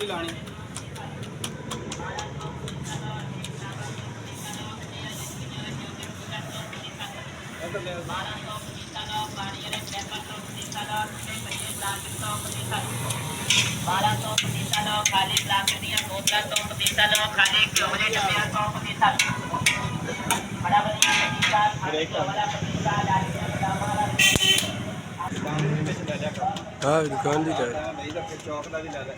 लानी हाँ दुकान भी कर। चौक का भी ला ले।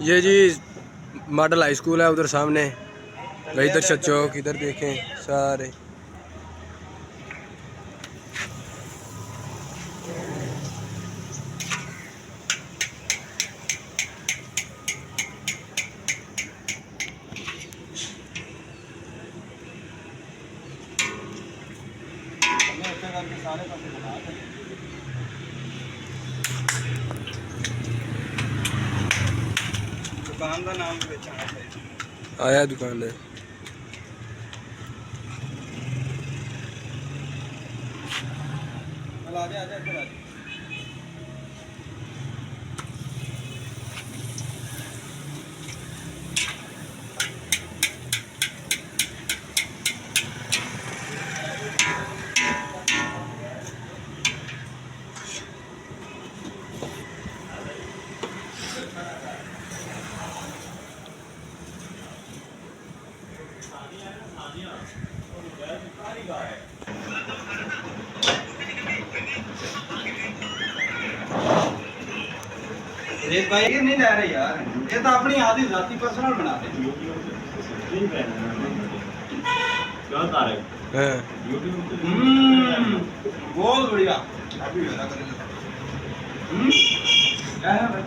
ये जी मॉडल हाई स्कूल है उधर सामने, इधर चौक, इधर देखें सारे। दुकान का नाम भी बेचना चाहिए। आया दुकानदार आ जा इधर आ जा। रेत भाई ये नहीं ले रहे यार, ये तो अपनी आधी जाती पर्सनल बनाते हैं। हाँ। बहुत बढ़िया। क्या है भाई?